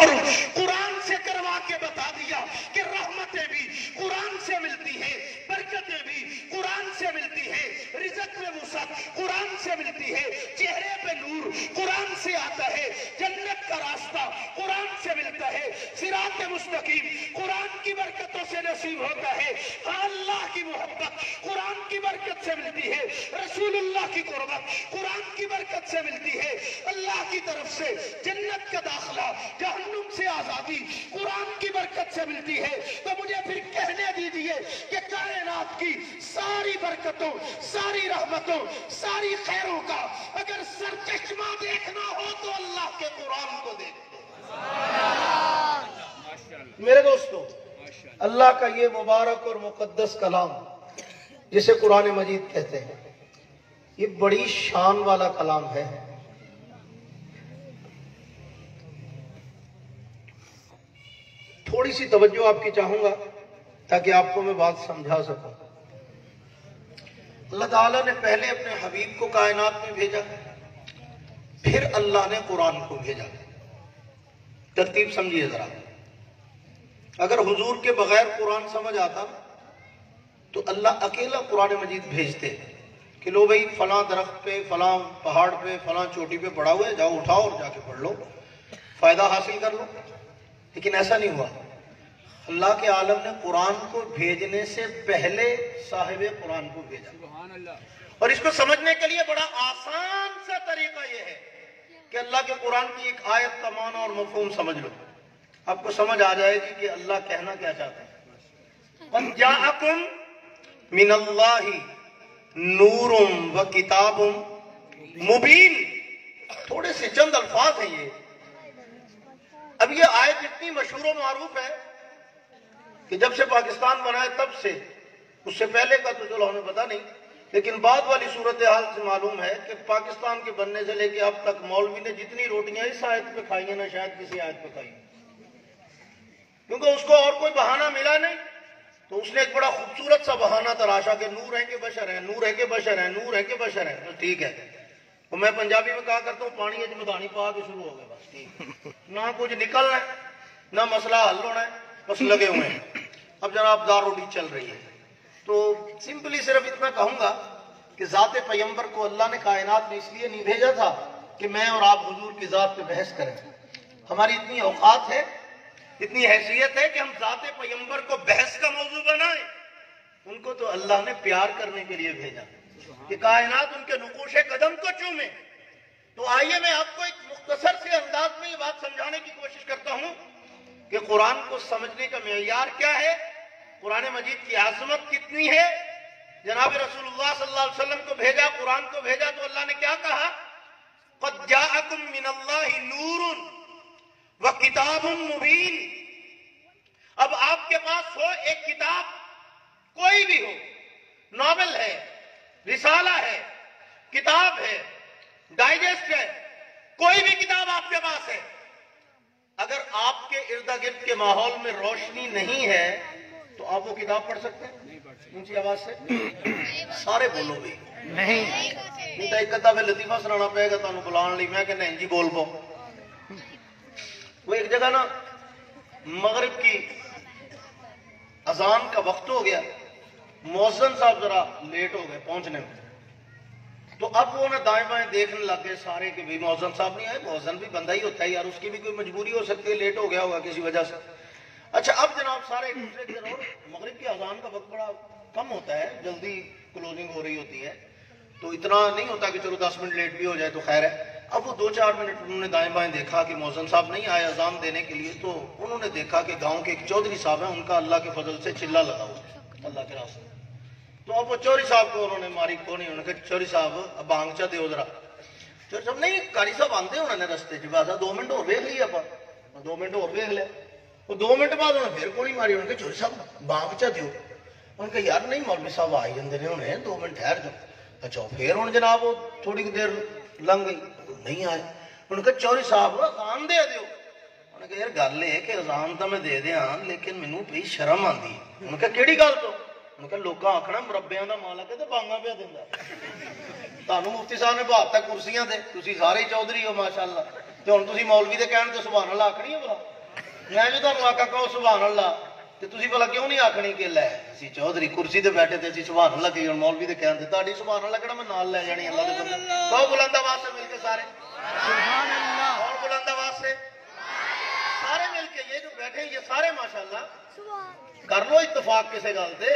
اور قرآن سے کروا کے بتا دیا کہ رحمتیں بھی قرآن سے ملتی ہیں، برکتیں بھی قرآن سے ملتی ہیں، رزق میں وسعت قرآن سے ملتی ہے، چہرے پہ نور قرآن سے آتا ہے، جنت کا راستہ قرآن سے ملتا ہے، صراط مستقیم قرآن کی برکتوں سے نصیب ہوتا ہے، اللہ کی محبت قرآن کی برکت سے ملتی ہے، رسول اللہ کی قربت قرآن کی برکت سے ملتی ہے، اللہ کی طرف سے جنت کا داخلہ، جہنم سے آزادی قرآن کی برکت سے ملتی ہے۔ تو مجھے پھر کہنے دیجئے کہ کائنات کی ساری برکتوں، ساری رحمتوں، ساری خیروں کا اگر سرچشمہ دیکھنا ہو تو اللہ کے قرآن کو دیکھو۔ میرے دوستو، اللہ کا یہ مبارک اور مقدس کلام جسے قرآن مجید کہتے ہیں، یہ بڑی شان والا کلام ہے۔ تھوڑی سی توجہ آپ کی چاہوں گا تاکہ آپ کو میں بات سمجھا سکوں۔ اللہ تعالیٰ نے پہلے اپنے حبیب کو کائنات میں بھیجا، پھر اللہ نے قرآن کو بھیجا۔ ترتیب سمجھیے ذرا۔ اگر حضور کے بغیر قرآن سمجھ آتا تو اللہ اکیلا قرآن مجید بھیجتے کہ لو بھئی فلاں درخت پہ، فلاں پہاڑ پہ، فلاں چوٹی پہ پڑا ہوا ہے، جاؤ اٹھاؤ اور جا کے پڑھ لو، فائدہ حاصل کر لو۔ لیکن ایسا نہیں ہوا۔ اللہ کے عالم نے قرآن کو بھیجنے سے پہلے صاحب قرآن کو بھیجا۔ اور اس کو سمجھنے کے لیے بڑا آسان سا طریقہ یہ ہے کہ اللہ کے قرآن کی ایک آیت کا معنی اور مفہوم سمجھ لو، آپ کو سمجھ آ جائے گی کہ اللہ کہنا کیا چاہتا ہے۔ قَدْ جَاءَكُمْ مِنَ اللَّهِ نُورٌ وَكِتَابٌ مُبِينٌ۔ تھوڑے سے چند الفاظ ہیں یہ۔ اب یہ آیت اتنی مشہور و معروف ہے کہ جب سے پاکستان بنا ہے تب سے، اس سے پہلے کا تو چلو ہمیں پتہ نہیں، لیکن بعد والی صورتحال سے معلوم ہے کہ پاکستان کے بننے سے لے کے اب تک مولوی نے جتنی روٹیاں اس آیت پہ کھائی ہیں نہ شاید کسی آیت پہ کھائی ہیں، کیونکہ اس کو اور کوئی بہانہ ملا نہیں، تو اس نے ایک بڑا خوبصورت سا بہانہ تراشا کہ نور ہے کہ بشر ہے، نور ہے کہ بشر ہے، نور ہے کہ بشر ہے۔ تو ٹھیک ہے، تو میں پنجابی میں کہا کرتا ہوں پانی اچ مدانی پا کے شروع ہو گئے، بس ٹھیک، نہ کچھ نکلنا ہے نہ مسئلہ حل ہونا ہے، بس لگے ہوئے ہیں۔ اب جناب دار روٹی چل رہی ہے۔ تو سمپلی صرف اتنا کہوں گا کہ ذات پیغمبر کو اللہ نے کائنات میں اس لیے نہیں بھیجا تھا کہ میں اور آپ حضور کی ذات پہ بحث کریں۔ ہماری اتنی اوقات ہے، اتنی حیثیت ہے کہ ہم ذات پیغمبر کو بحث کا موضوع بنائیں۔ ان کو تو اللہ نے پیار کرنے کے لیے بھیجا کہ کائنات ان کے نقوش قدم کو چومے۔ تو آئیے میں آپ کو ایک مختصر سے انداز میں یہ بات سمجھانے کی کوشش کرتا ہوں کہ قرآن کو سمجھنے کا معیار کیا ہے، قرآن مجید کی عظمت کتنی ہے۔ جناب رسول اللہ صلی اللہ علیہ وسلم کو بھیجا، قرآن کو بھیجا، تو اللہ نے کیا کہا؟ قَدْ جَاءَكُم مِّنَ اللَّهِ نُورٌ وَكِتَابٌ مُبِينٌ۔ اب آپ کے پاس ہو ایک کتاب، کوئی بھی ہو، ناول ہے، رسالہ ہے، کتاب ہے، ڈائجسٹ ہے، کوئی بھی کتاب آپ کے پاس ہے، اگر آپ کے ارد گرد کے ماحول میں روشنی نہیں ہے تو آپ وہ کتاب پڑھ سکتے ہیں؟ اونچی آواز سے سارے بولو بھی نہیں تو ایک ادھا پہ لطیفہ سنانا پڑے گا تمہیں بلان لی، میں کہنا جی بول پاؤ۔ وہ ایک جگہ نا مغرب کی اذان کا وقت ہو گیا، مؤذن صاحب ذرا لیٹ ہو گئے پہنچنے میں، تو اب وہ انہیں دائیں بائیں دیکھنے لگ گئے سارے کہ بھی مؤذن صاحب نہیں آئے۔ مؤذن بھی بندہ ہی ہوتا ہے یار، اس کی بھی کوئی مجبوری ہو سکتی ہے، لیٹ ہو گیا ہوگا کسی وجہ سے۔ اچھا اب جناب سارے ایک دوسرے کی طرف، مغرب کی اذان کا وقت بڑا کم ہوتا ہے، جلدی کلوزنگ ہو رہی ہوتی ہے، تو اتنا نہیں ہوتا کہ چلو 10 منٹ لیٹ بھی ہو جائے تو خیر ہے۔ اب وہ 2-4 منٹ انہوں نے دائیں بائیں دیکھا کہ مؤذن صاحب نہیں آئے اذان دینے کے لیے، تو انہوں نے دیکھا کہ گاؤں کے ایک چودھری صاحب ہیں، ان کا اللہ کے فضل سے چلا لگا ہوا ہے اللہ کے راستے۔ تو اب وہ چوری صاحب کو انہوں نے ماری کو نہیں، انہوں نے کہا چوری صاحب اب بانگ چا دیو ذرا۔ چوری صاحب نہیں کاری صاحب آندے انہوں نے رستے چ، بس 2 منٹ اور ویکھ لیا، 2 منٹ اور ویکھ لیا۔ وہ 2 منٹ بعد انہوں نے پھر کو نہیں ماری، انہوں نے کہا چوری صاحب بانگ چا دیو۔ انہوں نے کہا یار نہیں مولوی صاحب آئی جاندے نے ہونے 2 منٹ ٹھہر جاؤ۔ اچھا پھر ہوں جناب وہ تھوڑی دیر لنگ گئی نہیں آئے، انہوں نے کہا چوری صاحب اذان دے دیو۔ انہوں نے کہا یار گل ہے کہ اذان تو میں دے دیاں لیکن مینوں بڑی شرم آندی۔ انہوں نے کہا کیڑی گل تو؟ انہوں نے کہا لوکاں آکھنا مربیاں دا مالک ہے تے بانگاں پیا دیندا۔ تانوں مفتی صاحب نے بہاتا کرسیاں تے، تسی سارے چودھری ہو ماشاءاللہ، تو ہن تسی مولوی دے کہن تے سبحان اللہ آکھنی ہے بھلا؟ میں جو تانوں آکھاں کہو سبحان اللہ تے تسی بھلا کیوں نہیں آکھنی کہ لے اسی چودھری کرسی تے بیٹھے تے اسی سبحان اللہ کہی ہن مولوی دے کہن تے تہاڈی سبحان اللہ کہڑا میں نال لے جانی اللہ دے بندے کہو بلند آواز سے مل کے سارے سبحان اللہ اور بلند آواز سے سارے مل کے یہ جو بیٹھے ہیں یہ سارے ماشاءاللہ کر لو اتفاق کسے گل تے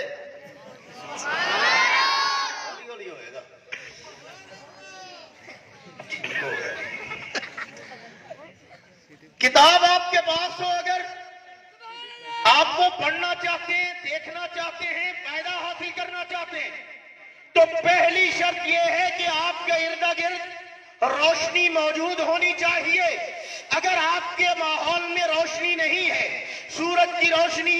ہولی ہولی ہوئے گا کتاب آپ کے پاس ہو اگر آپ کو پڑھنا چاہتے ہیں دیکھنا چاہتے ہیں فائدہ حاصل کرنا چاہتے ہیں تو پہلی شرط یہ ہے کہ آپ کے ارد گرد روشنی موجود ہونی چاہیے اگر آپ کے ماحول میں روشنی نہیں ہے سورج کی روشنی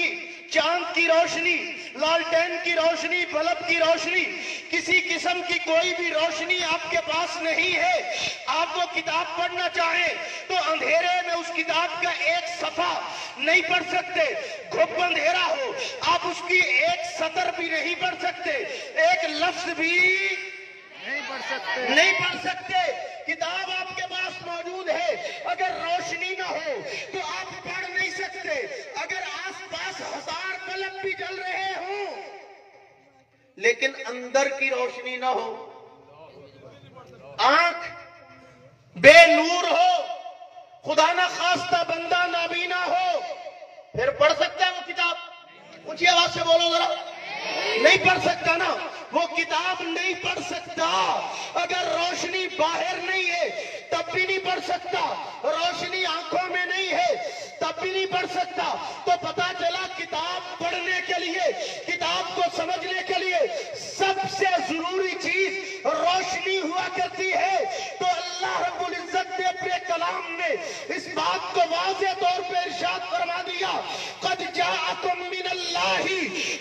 چاند کی روشنی لالٹین کی روشنی بلب کی روشنی کسی قسم کی کوئی بھی روشنی آپ کے پاس نہیں ہے آپ وہ کتاب پڑھنا چاہیں تو اندھیرے میں اس کتاب کا ایک صفحہ نہیں پڑھ سکتے گھپ اندھیرا ہو آپ اس کی ایک سطر بھی نہیں پڑھ سکتے ایک لفظ بھی نہیں پڑھ سکتے کتاب آپ کے پاس موجود ہے اگر روشنی نہ ہو تو آپ پڑھ نہیں سکتے اگر آس پاس 1000 بلب بھی جل رہے ہوں لیکن اندر کی روشنی نہ ہو آنکھ بے نور ہو خدا نہ خواستہ بندہ نابینا ہو پھر پڑھ سکتا ہے وہ کتاب اونچی آواز سے بولو ذرا نہیں پڑھ سکتا نا وہ کتاب نہیں پڑھ سکتا اگر روشنی باہر نہیں ہے تب بھی نہیں پڑھ سکتا روشنی آنکھوں میں نہیں ہے تب بھی نہیں پڑھ سکتا تو پتا چلا کتاب پڑھنے کے لیے کتاب کو سمجھنے کے لیے سب سے ضروری چیز روشنی ہوا کرتی ہے تو اللہ رب العزت نے اپنے کلام میں اس بات کو واضح طور پہ ارشاد فرما دیا قد جاءکم من اللہ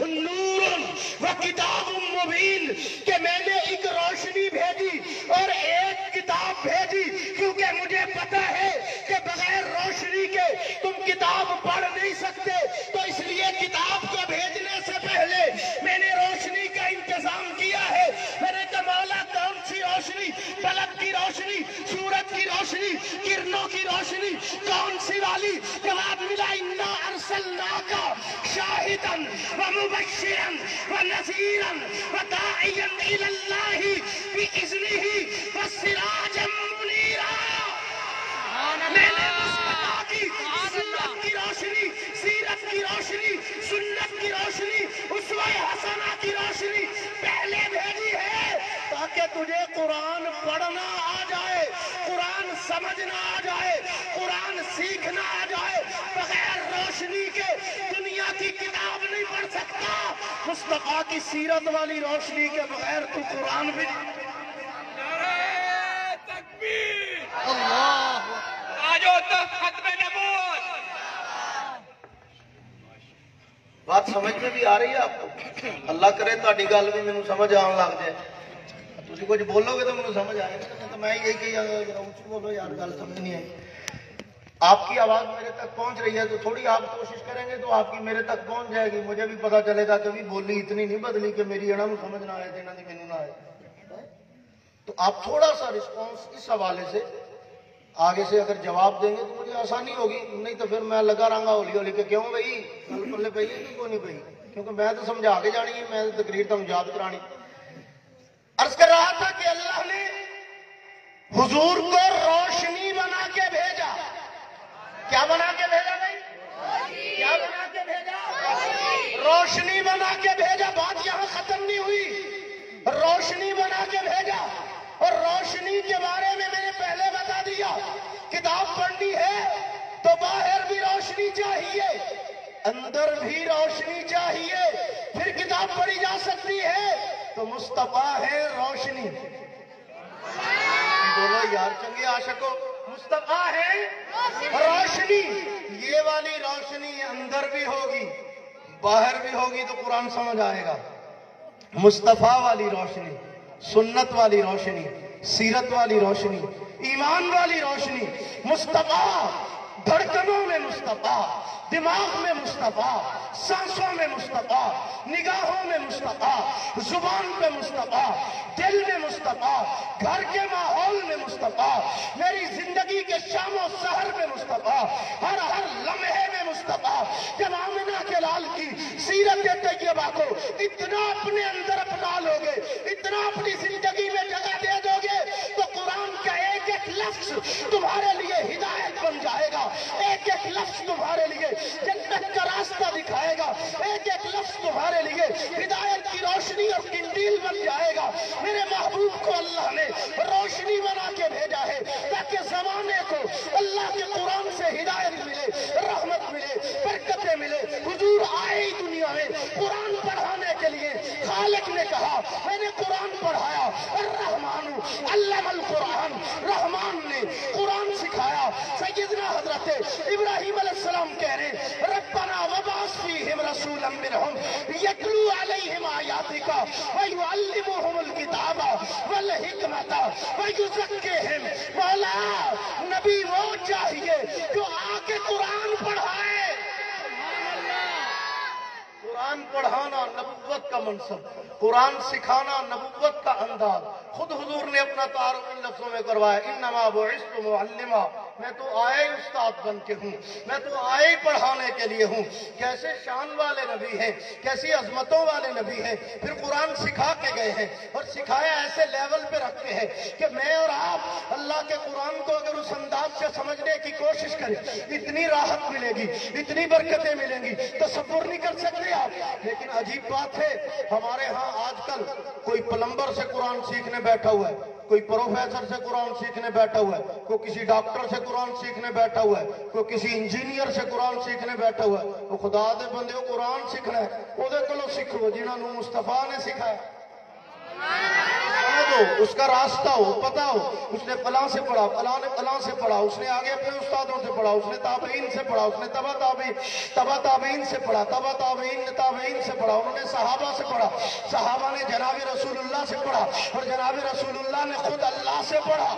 نور وکتاب مبین کہ میں نے ایک روشنی بھیجی اور ایک کتاب بھیجی کیونکہ مجھے پتا ہے کہ بغیر روشنی کے تم کتاب پڑھ نہیں سکتے تو اس لیے کتاب کو بھیجنے سے پہلے میں نے روشنی کا انتظام کیا ہے میں نے کہا مولا کون سی روشنی بلب کی روشنی سورج کی روشنی کرنوں کی روشنی کون سی والی جواب ملا انا ارسلناک شاہدا ومبشرا ونذیرا وداعیا الی اللہ باذنہ وسراجا منیرا میں نے مصطفیٰ کی سنت کی روشنی سیرت کی روشنی سنت کی روشنی اسوہ حسنہ کی روشنی پہلے بھیجی ہے تاکہ تجھے قرآن پڑھنا آ جائے قرآن سمجھنا آ جائے قرآن سیکھنا آ جائے بغیر روشنی کے دنیا کی کتاب نہیں پڑھ سکتا مصطفیٰ کی سیرت والی روشنی کے بغیر تو قرآن بھی نہیں اللہ آجو تو ختم نبوت بات سمجھ میں بھی آ رہی ہے آپ کو اللہ کرے تہاڈی گل بھی مینوں سمجھ آن لگ جائے تسی کچھ بولو گے تو مینوں سمجھ آئے گا تو میں یہی کہ اونچی بولو یار گل سمجھ نہیں آئی آپ کی آواز میرے تک پہنچ رہی ہے تو تھوڑی آپ کوشش کریں گے تو آپ کی میرے تک پہنچ جائے گی مجھے بھی پتا چلے گا کہ بولی اتنی نہیں بدلی کہ میری انہوں سمجھ نہ آئے انہوں نے مینوں نہ آئے تو آپ تھوڑا سا رسپانس اس حوالے سے آگے سے اگر جواب دیں گے تو مجھے آسانی ہوگی نہیں تو پھر میں لگا رہا ہولی ہولی کہ کیوں بھائی گل پلے پی ہے کیوں نہیں پی کیونکہ میں تو سمجھا کے جانی ہے میں تقریر تو یاد کرانی عرض کر رہا تھا کہ اللہ نے حضور کو روشنی بنا کے بھیجا کیا بنا کے بھیجا بھائی کیا بنا کے بھیجا روشنی بنا کے بھیجا بات یہاں ختم نہیں ہوئی روشنی بنا کے بھیجا اور روشنی کے بارے میں نے پہلے بتا دیا کتاب پڑھنی ہے تو باہر بھی روشنی چاہیے اندر بھی روشنی چاہیے پھر کتاب پڑھی جا سکتی ہے تو مصطفیٰ ہے روشنی بولو یار چنگے عاشقو مصطفیٰ ہے روشنی یہ والی روشنی اندر بھی ہوگی باہر بھی ہوگی تو قرآن سمجھ آئے گا مصطفیٰ والی روشنی سنت والی روشنی سیرت والی روشنی ایمان والی روشنی مصطفیٰ دھڑکنوں میں مصطفیٰ، دماغ میں مصطفیٰ، سانسوں میں مصطفیٰ، نگاہوں میں مصطفیٰ، زبان پہ مصطفیٰ، دل میں مصطفیٰ، گھر کے ماحول میں مصطفیٰ، میری زندگی کے شام و سحر میں مصطفیٰ، ہر لمحے میں مصطفیٰ۔ جب آمنہ کے لال کی سیرت طیبہ کو اتنا اپنے اندر اپنا لوگے، اتنا اپنی زندگی میں جگہ دے دو گے، تو قرآن کا ایک ایک لفظ تمہارے لیے ہدایت بن جائے گا، ایک ایک لفظ تمہارے لیے جنت کا راستہ دکھائے گا، ایک ایک لفظ تمہارے لیے ہدایت کی روشنی اور کنڈیل بن جائے گا۔ میرے محبوب کو اللہ نے روشنی بنا کے بھیجا ہے تاکہ زمانے کو اللہ کے قرآن سے ہدایت ملے، رحمت ملے، برکتیں ملے۔ حضور آئے دنیا میں قرآن پڑھانے کے لیے، خالق نے کہا میں نے قرآن پڑھایا، الرحمن علم القرآن، رحمان نے قرآن سکھایا۔ سیدنا حضرت ابراہیم علیہ السلام کہہ رہے ربنا وبعث فیہم رسولا منہم یتلو علیہم آیاتک ویعلمہم الکتاب والحکمت ویزکیہم۔ مولا نبی وہ چاہیے جو آ کے قرآن پڑھائے۔ قرآن پڑھانا نبوت کا منصب، قرآن سکھانا نبوت کا انداز۔ خود حضور نے اپنا تعارف ان لفظوں میں کروایا، انما بعثت معلما، میں تو آئے استاد بن کے ہوں، میں تو آئے پڑھانے کے لیے ہوں۔ کیسے شان والے نبی ہیں، کیسی عظمتوں والے نبی ہیں، پھر قرآن سکھا کے گئے ہیں، اور سکھایا ایسے لیول پہ رکھتے ہیں کہ میں اور آپ اللہ کے قرآن کو اگر اس انداز سے سمجھنے کی کوشش کریں، اتنی راحت ملے گی، اتنی برکتیں ملیں گی، تصور نہیں کر سکتے آپ۔ لیکن عجیب بات ہے، ہمارے ہاں آج کل کوئی پلمبر سے قرآن سیکھنے بیٹھا ہوا ہے، کوئی پروفیسر سے قرآن سیکھنے بیٹھا ہوا ہے، کوئی کسی ڈاکٹر سے قرآن سیکھنے بیٹھا ہوا ہے، کوئی کسی انجینئر سے قرآن سیکھنے بیٹھا ہوا ہے۔ وہ خدا دے بندے کو قرآن سیکھنا ہے، وہ دے کلو سیکھو جنہاں نو مصطفیٰ نے سکھایا۔ سمجھو اس کا راستہ ہو، پتہ ہو، اس نے فلاں سے پڑھا، فلاں نے فلاں سے پڑھا، اس نے آگے اپنے استادوں سے پڑھا، اس نے تابعین سے پڑھا، اس نے تبع تابعین سے پڑھا، تبع تابعین نے تابعین سے پڑھا، انہوں نے صحابہ سے پڑھا، صحابہ نے جناب رسول اللہ سے پڑھا، اور جناب رسول اللہ نے خود اللہ سے پڑھا۔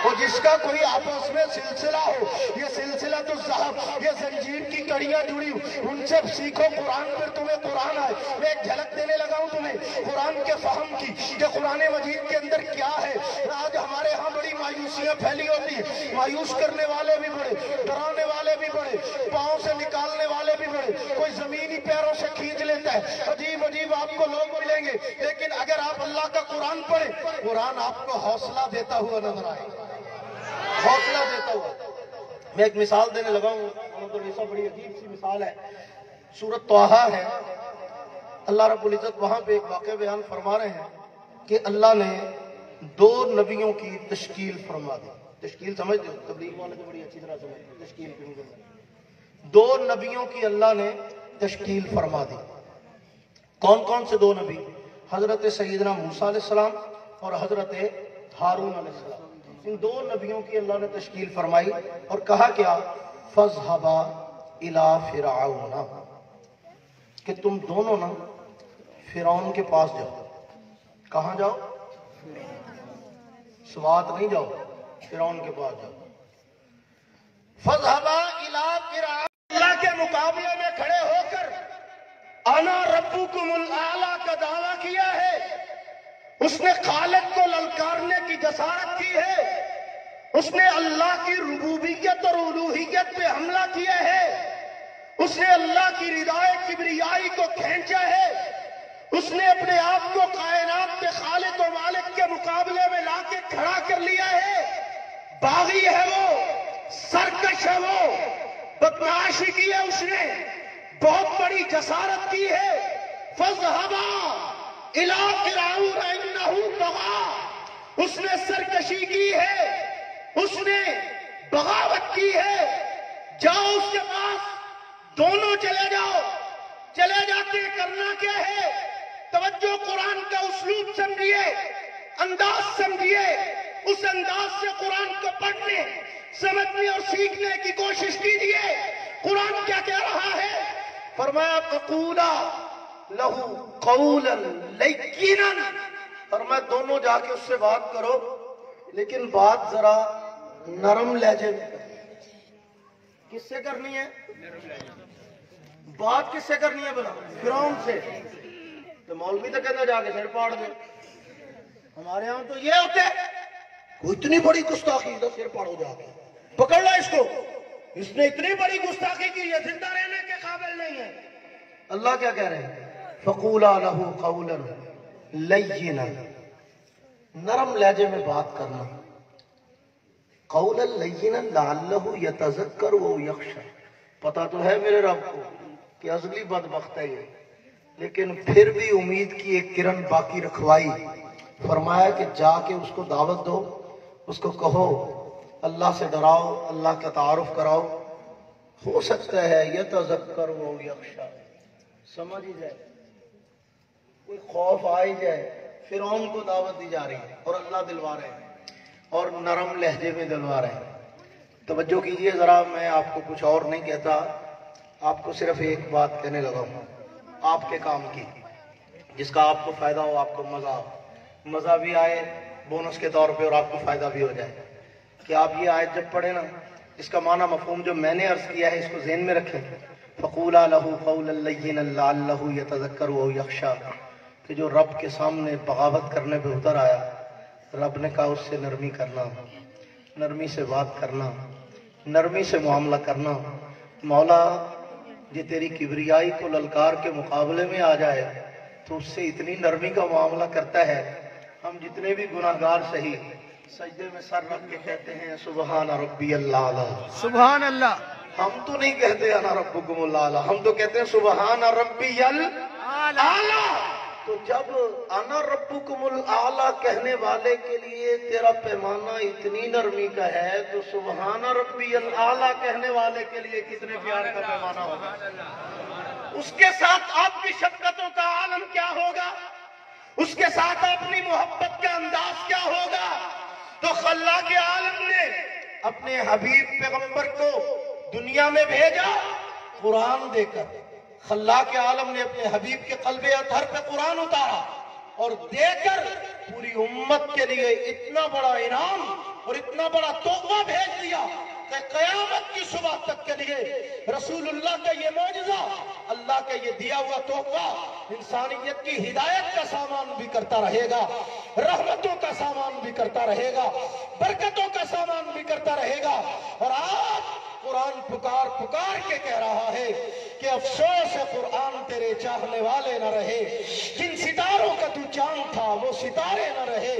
وہ جس کا کوئی آپس میں سلسلہ ہو، یہ سلسلہ تو صاحب یہ زنجیر کی کڑیاں جڑی ہوں، ان سے سیکھو قرآن، پھر تمہیں قرآن آئے۔ میں ایک جھلک دینے لگا ہوں تمہیں قرآن کے فہم کی کہ قرآن مجید کے اندر کیا ہے۔ آج ہمارے ہاں بڑی مایوسیاں پھیلی ہوتی ہیں، مایوس کرنے والے بھی بڑے، ڈرانے والے بھی بڑے، پاؤں سے نکالنے والے بھی بڑے، کوئی زمینی پیروں سے کھینچ لیتا ہے، عجیب عجیب آپ کو لوگ ملیں گے۔ لیکن اگر آپ اللہ کا قرآن پڑھیں، قرآن آپ کو حوصلہ دیتا ہوا نظر آئے، حوصلہ دیتا ہوا۔ میں ایک مثال دینے لگا ہوں، بڑی عجیب سی مثال ہے، سورۃ طٰہٰ ہے۔ اللہ رب العزت وہاں پہ ایک واقعہ بیان فرما رہے ہیں کہ اللہ نے دو نبیوں کی تشکیل فرما دی۔ تشکیل سمجھتے ہو؟ تبلیغ والے تو بڑی اچھی طرح سمجھتے، تشکیل کیوں کرنا۔ دو نبیوں کی اللہ نے تشکیل فرما دی۔ کون کون سے دو نبی؟ حضرت سیدنا موسیٰ علیہ السلام اور حضرت ہارون علیہ السلام۔ ان دو نبیوں کی اللہ نے تشکیل فرمائی اور کہا کیا؟ فَاذْهَبَا إِلَىٰ فِرْعَوْنَ، کہ تم دونوں نا فرعون کے پاس جاؤ۔ کہاں جاؤ؟ سوات نہیں جاؤ، فرعون کے پاس جاؤ۔ فَاذْهَبَا إِلَىٰ فِرْعَوْنَ، اللہ کے مقابلے میں کھڑے ہو کر انا ربکم الاعلیٰ کا دعویٰ کیا ہے۔ اس نے خالق کو للکارنے کی جسارت کی ہے، اس نے اللہ کی ربوبیت اور الوہیت پہ حملہ کیا ہے، اس نے اللہ کی ردائے کبریائی کو کھینچا ہے، اس نے اپنے آپ کو کائنات کے خالق و مالک کے مقابلے میں لا کے کھڑا کر لیا ہے۔ باغی ہے وہ، سرکش ہے وہ، بدمعاشی کی ہے اس نے، بہت بڑی جسارت کی ہے۔ فَاذْهَبَا إِلَىٰ فِرْعَوْنَ إِنَّهُ طَغَىٰ، اس نے سرکشی کی ہے، اس نے بغاوت کی ہے۔ جاؤ اس کے پاس، دونوں چلے جاؤ۔ چلے جاتے کرنا کیا ہے؟ توجہ، قرآن کا اسلوب سمجھیے، انداز سمجھیے، اس انداز سے قرآن کو پڑھنے، سمجھنے اور سیکھنے کی کوشش کیجیے۔ قرآن کیا کہہ رہا ہے؟ فرمایا فَقُولَا لَهُ قَوْلًا لَيِّنًا، فرمایا دونوں جا کے اس سے بات کرو، لیکن بات ذرا نرم لہجے میں کرو۔ کس سے کرنی ہے؟ بات کس سے کرنی ہے بنا؟ فرعون سے. تو مولوی تو کہتا جا کے سر پاڑ دے. ہمارے یہاں تو یہ ہوتے کوئی اتنی بڑی گستاخی تو سر پاڑو جا کے, پکڑ لو اس کو, اس نے اتنی بڑی گستاخی کی ہے, زندہ رہنے کے قابل نہیں ہے. اللہ کیا کہہ رہے ہیں؟ فَقُولَا لَهُ قَوْلًا لَيِّنًا, نرم لہجے میں بات کرنا. قَوْلًا لَيِّنًا لَعَلَّهُ يَتَذَكَّرُ وَهُ يَخْشَىٰ. پتا تو ہے میرے رب کو کہ ازلی بدبخت ہے یہ, لیکن پھر بھی امید کی ایک کرن باقی رکھوائی. فرمایا کہ جا کے اس کو دعوت دو, اس کو کہو اللہ سے ڈراؤ, اللہ کا تعارف کراؤ. ہو سکتا ہے یتذکر و یخشیٰ, سمجھ ہی جائے, کوئی خوف آ ہی جائے. فرعون کو دعوت دی جا رہی ہے اور اللہ دلوا رہے ہیں, اور نرم لہجے میں دلوا رہے ہیں. توجہ کیجئے ذرا, میں آپ کو کچھ اور نہیں کہتا, آپ کو صرف ایک بات کہنے لگا ہوں آپ کے کام کی, جس کا آپ کو فائدہ ہو, آپ کو مزہ بھی آئے بونس کے طور پہ, اور آپ کو فائدہ بھی ہو جائے. کہ آپ یہ آیت جب پڑھیں نا, اس کا معنی مفہوم جو میں نے عرض کیا ہے اس کو ذہن میں رکھیں. فَقُولَا لَهُ قَوْلًا لَيِّنًا لَعَلَّهُ يَتَذَكَّرُ وَهُ يَخْشَىٰ, کہ جو رب کے سامنے بغاوت کرنے پہ اتر آیا, رب نے کہا اس سے نرمی کرنا, نرمی سے بات کرنا, نرمی سے معاملہ کرنا. مولا یہ تیری کبریائی کو للکار کے مقابلے میں آ جائے تو اس سے اتنی نرمی کا معاملہ کرتا ہے. ہم جتنے بھی گناہگار سہی سجدے میں سر رکھ کے کہتے ہیں سبحان ربی اللہ, سبحان اللہ. ہم تو نہیں کہتے انا ربکم الاعلی, ہم تو کہتے ہیں سبحان ربی الاعلی. تو جب انا ربکم الاعلی کہنے والے کے لیے تیرا پیمانہ اتنی نرمی کا ہے, تو سبحان ربی الاعلی کہنے والے کے لیے کتنے پیار کا پیمانہ ہوگا. اس کے ساتھ آپ کی شفقتوں کا عالم کیا ہوگا, اس کے ساتھ اپنی محبت کا انداز کیا ہوگا. تو خلاق عالم نے اپنے حبیب پیغمبر کو دنیا میں بھیجا قرآن دے کر. خلاق عالم نے اپنے حبیب کے قلب اطہر پہ قرآن اتارا اور دے کر پوری امت کے لیے اتنا بڑا انعام اور اتنا بڑا تحفہ بھیج دیا کہ قیامت کی صبح تک کے لیے رسول اللہ کا یہ معجزہ, اللہ کا یہ دیا ہوا تحفہ انسانیت کی ہدایت کا سامان بھی کرتا رہے گا, رحمتوں کا سامان بھی کرتا رہے گا, برکتوں کا سامان بھی کرتا رہے گا. اور آج قرآن پکار پکار کے کہہ رہا ہے کہ افسوس ہے قرآن تیرے چاہنے والے نہ رہے, جن ستاروں کا تو چاند تھا وہ ستارے نہ رہے.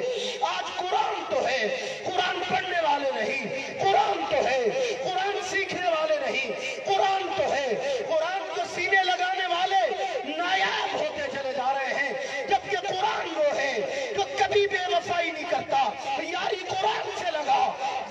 آج قرآن تو ہے, قرآن پڑھنے والے نہیں, قرآن تو ہے, قرآن سیکھنے والے نہیں, قرآن تو ہے, قرآن کو سینے لگانے والے نایاب ہوتے چلے جا رہے ہیں. جبکہ قرآن وہ ہے جو کبھی بے وفائی نہیں کرتا. یاری قرآن سے لگا,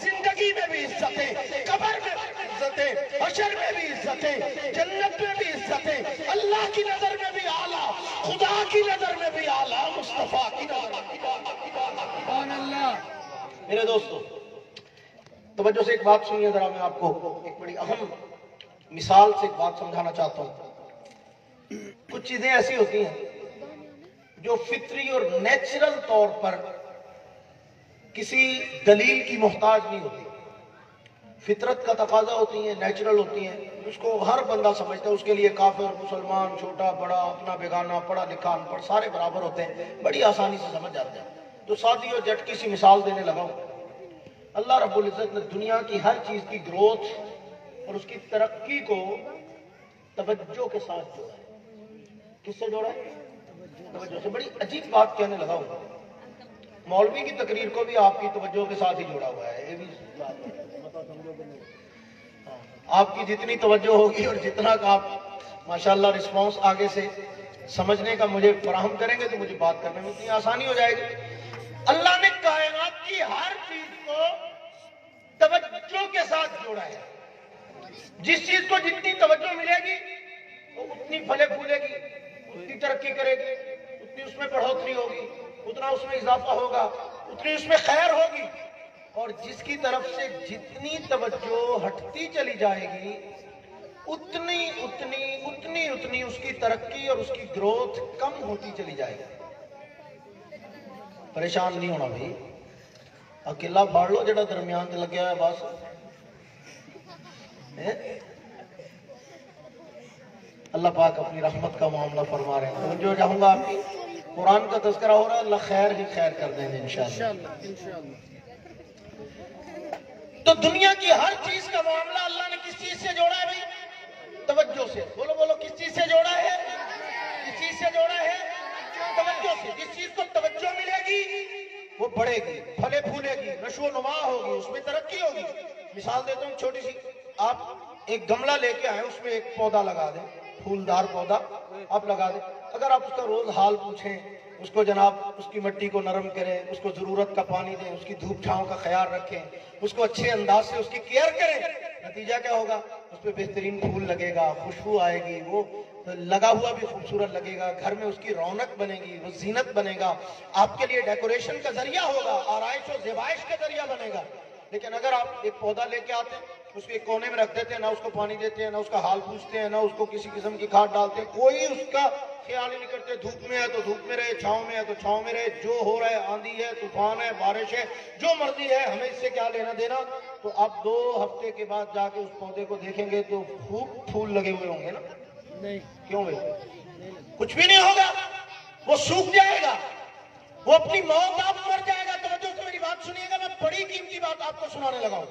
زندگی میں بھی عزتیں, قبر میں بھی عزتیں, حشر میں بھی عزتیں, جنت میں بھی عزتیں, اللہ کی نظر میں بھی اعلیٰ, خدا کی نظر میں بھی اعلیٰ, مصطفیٰ کی نظر میں بھی اعلیٰ. میرے دوستو توجہ سے ایک بات سنیے ذرا, میں آپ کو ایک بڑی اہم مثال سے ایک بات سمجھانا چاہتا ہوں. کچھ چیزیں ایسی ہوتی ہیں جو فطری اور نیچرل طور پر کسی دلیل کی محتاج نہیں ہوتی, فطرت کا تقاضا ہوتی ہیں, نیچرل ہوتی ہیں, اس کو ہر بندہ سمجھتا ہے. اس کے لیے کافر مسلمان چھوٹا بڑا اپنا بیگانہ پڑھا لکھا ان پڑھ سارے برابر ہوتے ہیں, بڑی آسانی سے سمجھ جاتے ہیں. تو سادی اور جھٹکی سی مثال دینے لگا ہوں. اللہ رب العزت نے دنیا کی ہر چیز کی گروتھ اور اس کی ترقی کو توجہ کے ساتھ جوڑا ہے. کس سے جوڑا ہے؟ توجہ سے. بڑی عجیب بات کہنے لگا ہوں, مولوی کی تقریر کو بھی آپ کی توجہ کے ساتھ ہی جوڑا ہوا ہے. یہ بھی آپ کی جتنی توجہ ہوگی اور جتنا آپ ماشاءاللہ رسپانس آگے سے سمجھنے کا مجھے فراہم کریں گے تو مجھے بات کرنے میں اتنی آسانی ہو جائے گی. اللہ نے کائنات کی ہر چیز کو توجہ کے ساتھ جوڑا ہے. جس چیز کو جتنی توجہ ملے گی وہ اتنی پھلے پھولے گی, اتنی ترقی کرے گی, اتنی اس میں بڑھوتری ہوگی, اتنا اس میں اضافہ ہوگا, اتنی اس میں خیر ہوگی. اور جس کی طرف سے جتنی توجہ ہٹتی چلی جائے گی اتنی اتنی اتنی اتنی اس کی ترقی اور اس کی گروتھ کم ہوتی چلی جائے گی. پریشان نہیں ہونا بھائی, اکیلا پھاڑ لو جڑا درمیان تے لگیا ہے بس. اللہ پاک اپنی رحمت کا معاملہ فرما رہے ہیں. جو چاہوں گا آپ کی قرآن کا تذکرہ ہو رہا ہے, اللہ خیر ہی خیر کر دیں گے انشاءاللہ. تو دنیا کی ہر چیز کا معاملہ اللہ نے کس چیز سے جوڑا ہے بھائی؟ توجہ سے. بولو بولو, کس چیز سے جوڑا ہے؟ کس چیز سے جوڑا ہے؟ توجہ سے. جس چیز کو توجہ ملے گی وہ بڑھے گی, پھلے پھولے گی, نشو و نما ہوگی, اس میں ترقی ہوگی. مثال دیتا ہوں چھوٹی سی. آپ ایک گملہ لے کے آئیں, اس میں ایک پودا لگا دیں, پھولدار پودا آپ لگا دیں. اگر آپ اس کا روز حال پوچھیں, اس کو جناب اس کی مٹی کو نرم کریں, اس کو ضرورت کا پانی دیں, اس کی دھوپ چھاؤں کا خیال رکھیں, اس کو اچھے انداز سے اس کی کیئر کریں, نتیجہ کیا ہوگا؟ اس پہ بہترین پھول لگے گا, خوشبو آئے گی, وہ لگا ہوا بھی خوبصورت لگے گا, گھر میں اس کی رونق بنے گی, وہ زینت بنے گا, آپ کے لیے ڈیکوریشن کا ذریعہ ہوگا, آرائش و زیبائش کا ذریعہ بنے گا. لیکن اگر آپ ایک پودا لے کے آتے ہیں, اس کے کونے میں رکھ دیتے ہیں, نہ اس کو پانی دیتے ہیں, نہ اس کا حال پوچھتے ہیں, نہ اس کو کسی قسم کی کھاد ڈالتے ہیں, کوئی اس کا خیال ہی نہیں کرتے, دھوپ میں ہے تو دھوپ میں رہے, چھاؤں میں ہے تو چھاؤں میں رہے, جو ہو رہا ہے, آندھی ہے, طوفان ہے, بارش ہے, جو مرضی ہے, ہمیں اس سے کیا لینا دینا. تو آپ 2 ہفتے کے بعد جا کے اس پودے کو دیکھیں گے تو خوب پھول لگے ہوئے ہوں گے نا؟ نہیں. کیوں بھائی؟ کچھ بھی نہیں ہوگا, وہ سوکھ جائے گا, وہ اپنی موت آپ مر جائے گا. توجہ سے میری بات سنیے گا, میں بڑی قیمتی بات آپ کو سنانے لگا ہوں.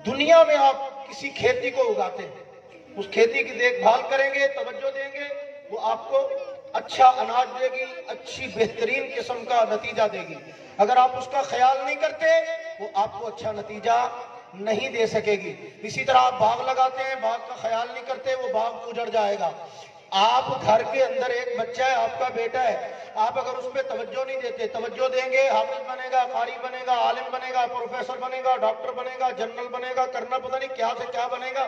دنیا میں آپ کسی کھیتی کو اگاتے ہیں, اس کھیتی کی دیکھ بھال کریں گے, توجہ دیں گے, وہ آپ کو اچھا اناج دے گی, اچھی بہترین قسم کا نتیجہ دے گی. اگر آپ اس کا خیال نہیں کرتے, وہ آپ کو اچھا نتیجہ نہیں دے سکے گی. اسی طرح آپ باغ لگاتے ہیں, باغ کا خیال نہیں کرتے, وہ باغ اجڑ جائے گا. آپ گھر کے اندر ایک بچہ ہے, آپ کا بیٹا ہے, آپ اگر اس پہ توجہ نہیں دیتے, توجہ دیں گے, حافظ بنے گا, قاری بنے گا, عالم بنے گا, پروفیسر بنے گا, ڈاکٹر بنے گا, جنرل بنے گا, کرنا پتہ نہیں کیا سے کیا بنے گا,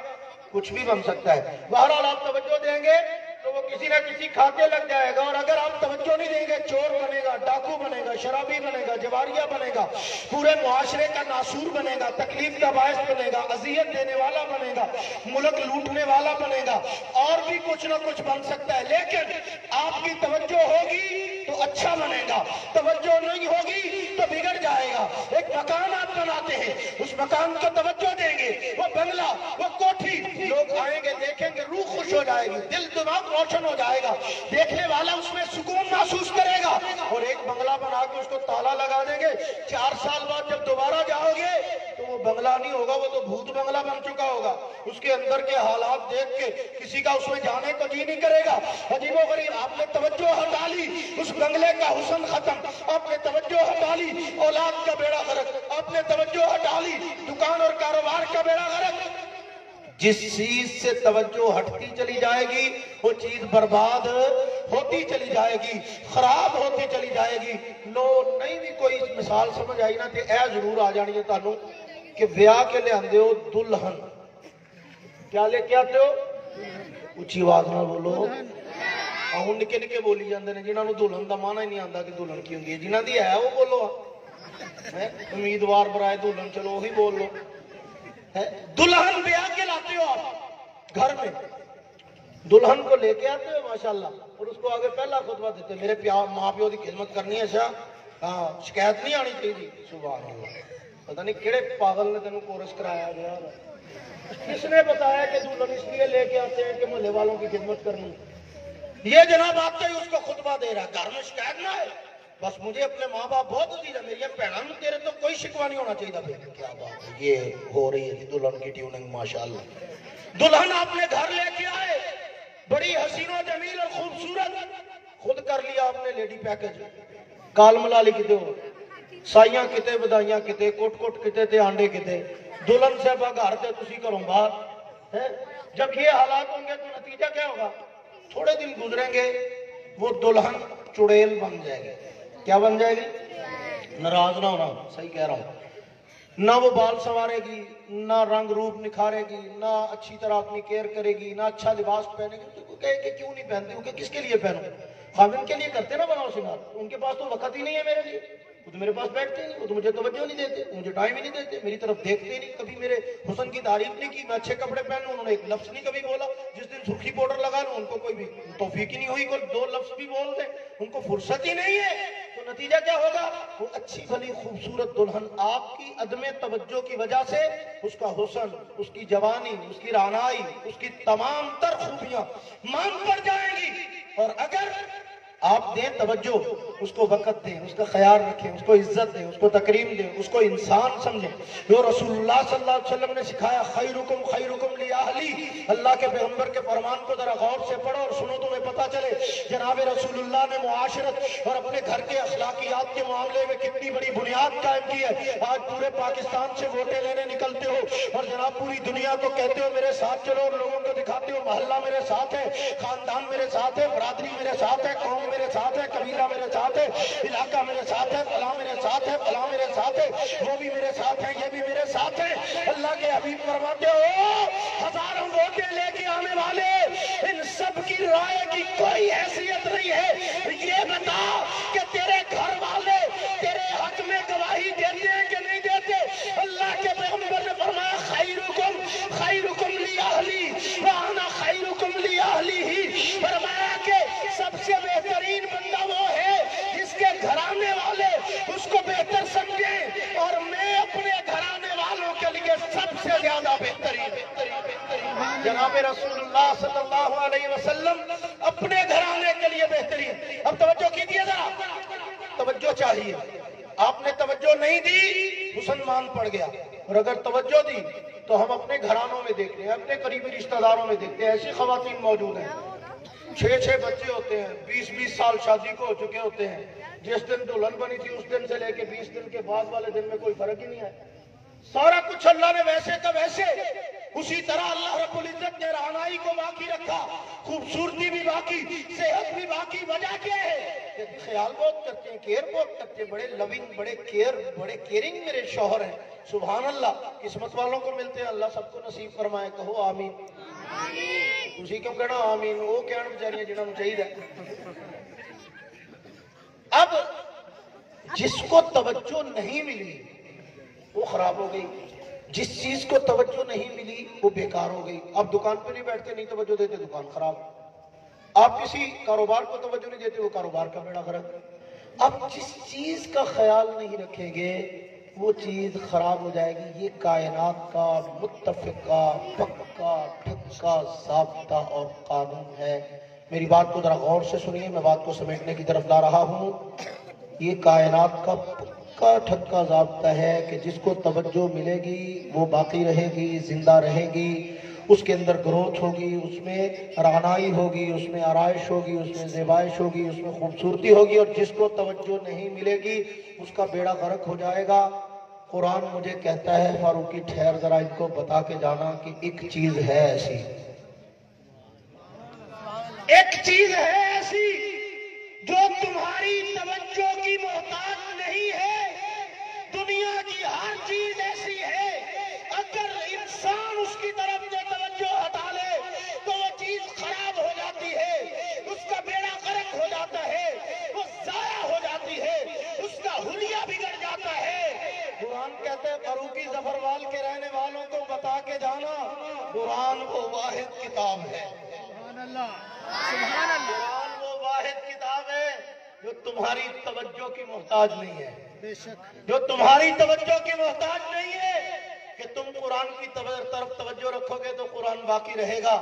کچھ بھی بن سکتا ہے. بہرحال آپ توجہ دیں گے تو وہ کسی نہ کسی کھاتے لگ جائے گا. اور اگر آپ توجہ نہیں دیں گے, چور بنے گا, ڈاکو بنے گا, شرابی بنے گا, جواریہ بنے گا, پورے معاشرے کا ناسور بنے گا, تکلیف کا باعث بنے گا, اذیت دینے والا بنے گا, ملک لوٹنے والا بنے گا, اور بھی کچھ نہ کچھ بن سکتا ہے. لیکن آپ کی توجہ ہوگی تو اچھا بنے گا, توجہ نہیں ہوگی تو بگڑ جائے گا. ایک مکان آپ بناتے ہیں, اس مکان کو توجہ دیں گے, وہ بنگلہ, وہ کوٹھی, لوگ آئیں گے, دیکھیں گے, روح خوش ہو جائے گی, دل دماغ روشن ہو جائے گا, دیکھنے والا اس میں سکون محسوس کرے گا. اور ایک بنگلہ بنا کے اس کو تالا لگا دیں گے, 4 سال بعد جب دوبارہ جاؤ گے تو وہ بنگلہ نہیں ہوگا, وہ تو بھوت بنگلہ بن چکا ہوگا. اس کے اندر کے حالات دیکھ کے کسی کا اس میں جانے کو جی نہیں کرے گا. عجیب و غریب, آپ نے توجہ ہٹا لی, اس بنگلے کا حسن ختم. آپ نے توجہ ہٹا لی, اولاد کا بیڑا غرق. آپ نے توجہ ہٹا لی, دکان اور کاروبار کا بیڑا غرق. جس چیز سے توجہ ہٹتی چلی جائے گی وہ چیز برباد ہوتی چلی جائے گی, خراب ہوتی چلی جائے گی. لو نہیں بھی کوئی مثال سمجھ آئی نا تے اے ضرور آ جانی ہے تانوں کہ بیاہ کے لے آندے ہو دلہن. کیا لے کے آتے ہو؟ اچھی آواز نہ بولو. ہوں نکے نکے بولی جاندے نے, جنہاں نوں دلہن دا مانا ہی نہیں آندا کہ دلہن کی ہوندی ہے. جنہاں دی ہے وہ بولو, امیدوار برائے دلہن, چلو وہی بول لو. دلہن بیاہ کے لاتے ہو آپ گھر میں, دلہن کو لے کے آتے ہو ماشاءاللہ, اور اس کو آگے پہلا خطبہ دیتے, میرے ماں پیو کی خدمت کرنی ہے, ہاں شکایت نہیں آنی چاہیے. سبحان اللہ, پتہ نہیں کہڑے پاگل نے تینوں کورس کرایا گیا, کس نے بتایا کہ دلہن اس لیے لے کے آتے ہیں کہ محلے والوں کی خدمت کرنی. یہ جناب آتے ہی اس کو خطبہ دے رہا, گھر میں شکایت نہ ہے, بس مجھے اپنے ماں باپ بہت عزیز ہے, میری بہنوں میں تیرے تو کوئی شکوہ نہیں ہونا چاہیے. کیا بات ہے, یہ ہو رہی ہے دلہن کی ٹیوننگ ماشاءاللہ. دلہن آپ نے گھر لے کے آئے, بڑی حسین و جمیل اور خوبصورت, خود کر لیا آپ نے لیڈی پیکج, کال ملالی کتے ہو, سائیاں کتے, بدائیاں کتے, کوٹ کوٹ کتے تے آنڈے کتے, دلہن صاحبہ گھر تے تسی کروں باہر. جب یہ حالات ہوں گے تو نتیجہ کیا ہوگا؟ تھوڑے دن گزریں گے وہ دلہن چڑیل بن جائے گی. کیا بن جائے گی؟ ناراض نہ ہونا, صحیح کہہ رہا ہوں. نہ وہ بال سنوارے گی, نہ رنگ روپ نکھارے گی, نہ اچھی طرح اپنی کیئر کرے گی, نہ اچھا لباس پہنے گی. تو کہے کہ کیوں نہیں پہنتے ہو, کہ کس کے لیے پہنو, خاوند کے لیے کرتے نا بناؤ سنگار, ان کے پاس تو وقت ہی نہیں ہے میرے لیے, وہ تو میرے پاس بیٹھتے نہیں, وہ تو مجھے توجہ نہیں دیتے, مجھے ٹائم ہی نہیں دیتے, میری طرف دیکھتے نہیں, کبھی میرے حسن کی تعریف نہیں کی, میں اچھے کپڑے پہنوں انہوں نے ایک لفظ نہیں کبھی بولا, جس دن سرخی پاؤڈر لگا لوں ان کو کوئی بھی توفیق ہی نہیں ہوئی, کوئی 2 لفظ بھی بول دیں, ان کو فرصت ہی نہیں ہے. تو نتیجہ کیا ہوگا؟ وہ اچھی بھلی خوبصورت دلہن آپ کی عدم توجہ کی وجہ سے اس کا حسن، اس کی جوانی، اس کی رعنائی، اس کی تمام تر خوبیاں مانگ پڑ جائیں گی۔ اور اگر آپ دیں توجہ، اس کو وقت دیں، اس کا خیال رکھیں، اس کو عزت دیں، اس کو تکریم دیں، اس کو انسان سمجھیں، جو رسول اللہ صلی اللہ علیہ وسلم نے سکھایا خیرکم خیرکم لأہلی، اللہ کے پیغمبر کے فرمان کو ذرا غور سے پڑھو اور سنو، تمہیں پتہ چلے جناب رسول اللہ نے معاشرت اور اپنے گھر کے اخلاقیات کے معاملے میں کتنی بڑی بنیاد قائم کی ہے۔ آج پورے پاکستان سے ووٹیں لینے نکلتے ہو اور جناب پوری دنیا کو کہتے ہو میرے ساتھ چلو، اور لوگوں کو دکھاتے ہو محلہ میرے ساتھ ہے، خاندان میرے ساتھ ہے، برادری میرے ساتھ ہے، قوم میرے ساتھ ہے، قبیلہ میرے ساتھ ہے، علاقہ میرے ساتھ ہے، فلاں میرے ساتھ ہے، فلاں میرے ساتھ ہے، وہ بھی میرے ساتھ ہے، یہ بھی میرے ساتھ ہے۔ اللہ کے حبیب فرماتے ہو ہزاروں ووٹیں لے کے آنے والے ان سب کی رائے کی کوئی حیثیت نہیں ہے، یہ بتا کہ تیرے گھر والے تیرے حق میں گواہی دیتے ہیں کہ نہیں دیتے؟ اللہ کے پیغمبر نے فرمایا خیرکم خیرکم لأہلی وانا خیرکم لأہلی ہی، فرمایا کہ سب سے بہترین بندہ وہ ہے جس کے گھرانے والے اس کو بہتر سمجھیں، اور میں اپنے گھرانے والوں کے لیے سب سے زیادہ بہترین۔ جناب رسول اللہ صلی اللہ علیہ وسلم اپنے گھرانے کے لیے بہترین۔ اب توجہ کیجیے ذرا، توجہ چاہیے۔ آپ نے توجہ نہیں دی، مسلمان پڑ گیا، اور اگر توجہ دی تو ہم اپنے گھرانوں میں دیکھتے ہیں، اپنے قریبی رشتہ داروں میں دیکھتے ہیں، ایسی خواتین موجود ہیں 6 بچے ہوتے ہیں، 20 سال شادی کو ہو چکے ہوتے ہیں، جس دن دلہن بنی تھی اس دن سے لے کے 20 دن کے بعد والے دن میں کوئی فرق ہی نہیں ہے۔ سارا کچھ اللہ نے ویسے کا ویسے، اسی طرح اللہ رب العزت نے رعنائی کو باقی رکھا، خوبصورتی بھی باقی، صحت بھی باقی۔ وجہ کیا ہے؟ کہ خیال بہت کرتے ہیں، کیئر بہت کرتے ہیں، بڑے لونگ، بڑے کیئرنگ میرے شوہر ہیں۔ سبحان اللہ، قسمت والوں کو ملتے ہیں، اللہ سب کو نصیب فرمائے، کہو آمین۔ اسی کیوں کہنا آمین، وہ کہنا بچاریاں جنہوں نے چاہیے۔ اب جس کو توجہ نہیں ملی وہ خراب ہو گئی، جس چیز کو توجہ نہیں ملی وہ بیکار ہو گئی۔ آپ دکان پہ نہیں بیٹھتے، نہیں توجہ دیتے، دکان خراب۔ آپ کسی کاروبار کو توجہ نہیں دیتے، وہ کاروبار کا بیڑا غرق۔ اب جس چیز کا خیال نہیں رکھیں گے وہ چیز خراب ہو جائے گی۔ یہ کائنات کا متفقہ پکا ٹھکا ضابطہ اور قانون ہے۔ میری بات کو ذرا غور سے سنیے، میں بات کو سمیٹنے کی طرف لا رہا ہوں۔ یہ کائنات کا پکا ٹھکا ضابطہ ہے کہ جس کو توجہ ملے گی وہ باقی رہے گی، زندہ رہے گی، اس کے اندر گروتھ ہوگی، اس میں رعنائی ہوگی، اس میں آرائش ہوگی، اس میں زیبائش ہوگی، اس میں خوبصورتی ہوگی۔ اور جس کو توجہ نہیں ملے گی اس کا بیڑا غرق ہو جائے گا۔ قرآن مجھے کہتا ہے فاروقی ٹھہر ذرا ان کو بتا کے جانا کہ ایک چیز ہے ایسی، ایک چیز ہے ایسی جو تمہاری توجہ کی محتاج نہیں ہے۔ دنیا کی ہر چیز ایسی ہے، اگر انسان اس کی طرف سے توجہ ہٹا لے تو وہ چیز خراب ہو جاتی ہے، اس کا بیڑا غرق ہو جاتا ہے، وہ ضائع ہو جاتی ہے، اس کا حلیہ بگڑ جاتا ہے۔ قرآن کہتے ہیں فاروقی ظفروال کے رہنے والوں کو بتا کے جانا، قرآن وہ واحد کتاب ہے، قرآن وہ واحد کتاب ہے جو تمہاری توجہ کی محتاج نہیں ہے، جو تمہاری توجہ کی محتاج نہیں ہے کہ تم قرآن کی طرف توجہ رکھو گے تو قرآن باقی رہے گا،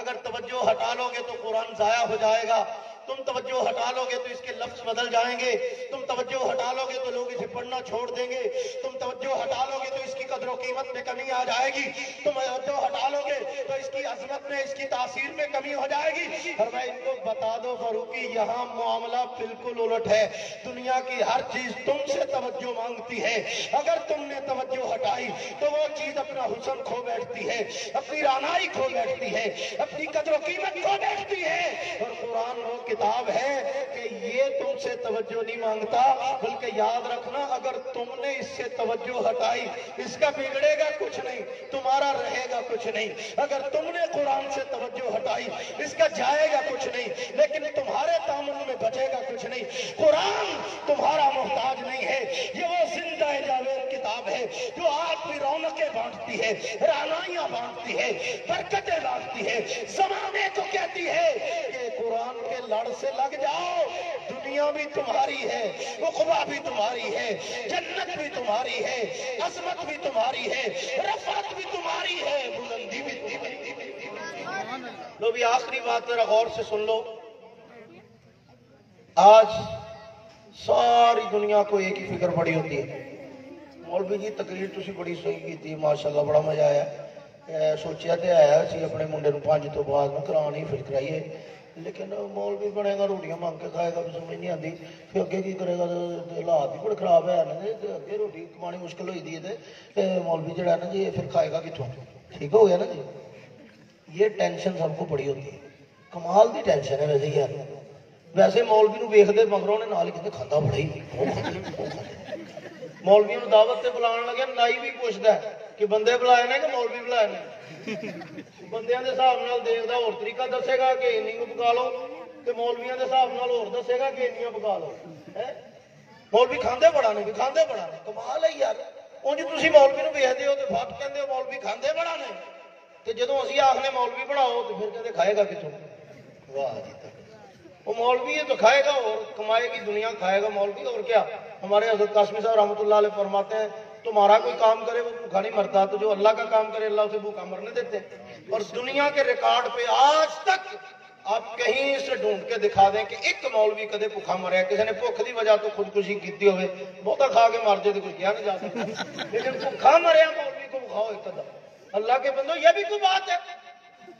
اگر توجہ ہٹا لو گے تو قرآن ضائع ہو جائے گا۔ تم توجہ ہٹا لو گے تو اس کے لفظ بدل جائیں گے، تم توجہ ہٹا لو گے تو لوگ اسے پڑھنا چھوڑ دیں گے، تم توجہ ہٹا لو گے تو اس کی قدر و قیمت میں کمی آ جائے گی، تم توجہ ہٹا لو گے تو اس کی عظمت میں، اس کی تاثیر میں کمی ہو جائے گی۔ اور میں ان کو بتا دو فاروقی یہاں معاملہ بالکل الٹ ہے، دنیا کی ہر چیز تم سے توجہ مانگتی ہے، اگر تم نے توجہ ہٹائی تو وہ چیز اپنا حسن کھو بیٹھتی ہے، اپنی رعنائی کھو بیٹھتی ہے، اپنی قدر و قیمت کھو بیٹھتی ہے۔ اور قرآن وہ کتاب ہے کہ یہ تم سے توجہ نہیں مانگتا، بلکہ یاد رکھنا اگر تم نے اس سے توجہ ہٹائی اس کا بگڑے گا کچھ نہیں، تمہارا رہے گا کچھ نہیں۔ اگر تم نے قرآن سے توجہ ہٹائی اس کا جائے گا کچھ نہیں، لیکن تمہارے تعامل میں بچے گا کچھ نہیں۔ قرآن تمہارا محتاج نہیں ہے، یہ وہ زندہ جاوید کتاب ہے جو آپ کی رونقیں بانٹتی ہے، رعنائیاں بانٹتی ہے، برکتیں بانٹتی ہے، زمانے کو کہتی ہے کہ قرآن کے لڑ سے لگ جاؤ، دنیا دنیا بھی تمہاری ہے، عقبہ بھی تمہاری ہے، جنت بھی تمہاری ہے، عظمت بھی تمہاری ہے، رفعت بھی تمہاری ہے، بلندی بھی تمہاری ہے۔ لو بھی آخری بات ذرا غور سے سن لو۔ آج ساری دنیا کو ایک ہی فکر پڑی ہوتی ہے۔ مولوی جی تقریر تسی بڑی صحیح کی تھی، ماشاءاللہ بڑا مزہ آیا۔ سوچیا تے آیا سی اپنے منڈے نوں 5 تو بعد میں کرانی پھر کرائیے، لیکن مولوی بنے گا روٹیاں مانگ کے کھائے گا، سمجھ نہیں آتی پھر اگے کی کرے گا، حالات بھی بڑے خراب ہے نا، اگے روٹی کمانی مشکل ہوئی دی ہے، مولوی جڑا ہے نا جی پھر کھائے گا کتوں؟ ٹھیک ہو گیا نا جی۔ یہ ٹینشن سب کو بڑی ہوتی ہے، کمال دی ٹینشن ہے ویسے یار۔ ویسے مولوی نو ویکھدے مگروں نے نال کہندے کھادا بڑا ہی، مولوی نو دعوت تے بلان لگے نائی بھی پوچھدا ہے کہ بندے بلائے نے کہ مولوی بلائے نے، بندیاں دے حساب نال دیکھدا اور طریقہ دسے گا کہ انہی کو پکا لو، تے مولویاں دے حساب نال اور دسے گا کہ انہیاں پکا لو۔ مولوی کھاندے بڑا نے، کھاندے بڑا نے، کمال ہے یار۔ اونج تسی مولوی نو ویکھدے ہو تے فٹ کہندے ہو مولوی کھاندے بڑا نے، تے جدوں اسی آکھنے مولوی بناؤ تے پھر کہندے کھائے گا کتوں؟ واہ جی، وہ مولوی ہے تو کھائے گا اور کمائے گی دنیا، کھائے گا مولوی اور کیا۔ ہمارے حضرت قاسمی صاحب رحمۃ اللہ علیہ فرماتے ہیں تمہارا کوئی کام کرے وہ بھوکا نہیں مرتا، تو جو اللہ کا کام کرے اللہ اسے بھوکا مرنے دیتے۔ اور دنیا کے ریکارڈ پہ آج تک آپ کہیں سے ڈھونڈ کے دکھا دیں کہ ایک مولوی کدے بھوکا مریا، کسی نے بھوک دی وجہ تو خودکشی کی ہوئے، بہتا کھا کے مر جائے تو کچھ کیا نہیں جا سکتا، لیکن بھوکا مریا مولوی کو بکھاؤ ایک قدم۔ اللہ کے بندو یہ بھی کوئی بات ہے؟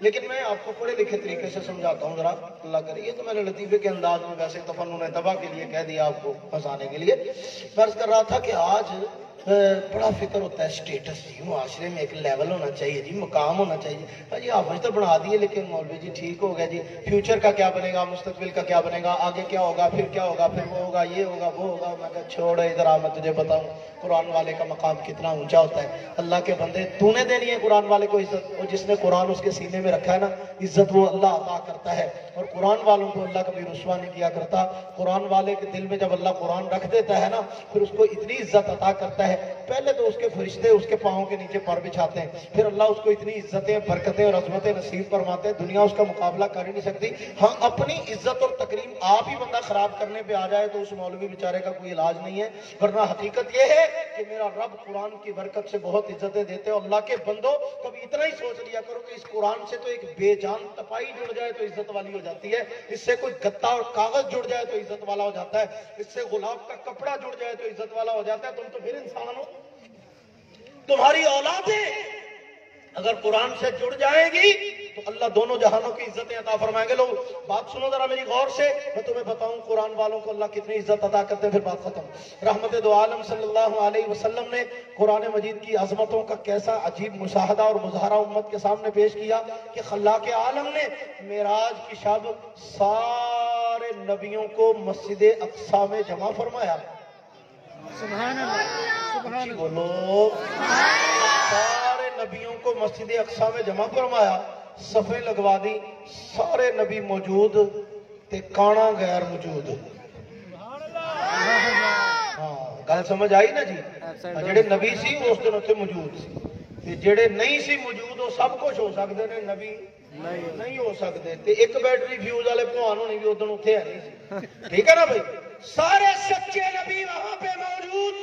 لیکن میں آپ کو پڑھے لکھے طریقے سے سمجھاتا ہوں ذرا، اللہ کرے۔ یہ تو میں نے لطیفے کے انداز میں ویسے تفنن طبع کے لیے کہہ دیا آپ کو پھنسانے کے لیے۔ فرض کر رہا تھا کہ آج بڑا فکر ہوتا ہے سٹیٹس جی، معاشرے میں ایک لیول ہونا چاہیے جی، مقام ہونا چاہیے۔ ہاں جی حافظ تو بنا دیے لیکن مولوی جی ٹھیک ہو گیا جی، فیوچر کا کیا بنے گا، مستقبل کا کیا بنے گا، آگے کیا ہوگا، پھر کیا ہوگا، پھر وہ ہوگا، یہ ہوگا، وہ ہوگا۔ میں کہا چھوڑ ادھر آ، میں تجھے بتاؤں قرآن والے کا مقام کتنا اونچا ہوتا ہے۔ اللہ کے بندے تو نے دینی ہے قرآن والے کو عزت، اور جس نے قرآن اس کے سینے میں رکھا ہے نا، عزت وہ اللہ عطا کرتا ہے۔ اور قرآن والوں کو اللہ کبھی رسوا نہیں کیا کرتا۔ قرآن والے کے دل میں جب اللہ قرآن رکھ دیتا ہے نا، پھر اس کو اتنی عزت عطا کرتا ہے، پہلے تو اس کے فرشتے اس کے پاؤں کے نیچے پر بچھاتے ہیں، پھر اللہ اس کو اتنی عزتیں، برکتیں اور عظمتیں نصیب فرماتے ہیں، دنیا اس کا مقابلہ کر ہی نہیں سکتی۔ ہاں اپنی عزت اور تکریم آپ ہی بندہ خراب کرنے پہ آ جائے تو اس مولوی بیچارے کا کوئی علاج نہیں ہے، ورنہ حقیقت یہ ہے کہ میرا رب قرآن کی برکت سے بہت عزتیں دیتے ہیں۔ اللہ کے بندو کبھی اتنا ہی سوچ لیا کرو کہ اس قرآن سے تو ایک بے جان تپائی جڑ جائے تو عزت والی ہو جاتی ہے، اس سے کوئی گتا اور کاغذ جڑ جائے تو عزت والا ہو جاتا ہے، اس سے غلاف کا کپڑا جڑ جائے تو عزت والا ہو جاتا ہے۔ تم تو پھر انسان ہو، تمہاری اولادیں اگر قرآن سے جڑ جائیں گی تو اللہ دونوں جہانوں کی عزتیں عطا فرمائیں گے۔ لوگ بات سنو ذرا میری غور سے، میں تمہیں بتاؤں قرآن والوں کو اللہ کتنی عزت عطا کرتے ہیں، پھر بات ختم۔ رحمت دو عالم صلی اللہ علیہ وسلم نے قرآن مجید کی عظمتوں کا کیسا عجیب مشاہدہ اور مظاہرہ امت کے سامنے پیش کیا کہ خلاق عالم نے معراج کی شب سارے نبیوں کو مسجد اقصی میں جمع فرمایا۔ سبحان اللہ، بولو، سارے نبیوں کو مسجد اقصی میں جمع فرمایا، صفیں لگوا دی، سارے نبی موجود تے کانا غیر موجود۔ ہاں گل سمجھ آئی نا جی؟ جڑے نبی سی اس دن اتنے موجود سی، جڑے نہیں سی موجود وہ سب کچھ ہو سکتے ہیں، نبی نہیں ہو سکتے۔ ایک بیٹری فیوز والے بھلوان ہونی بھی ادھر اتنے ہے نہیں سی، ٹھیک ہے نا بھائی؟ سارے سچے نبی وہاں پہ موجود،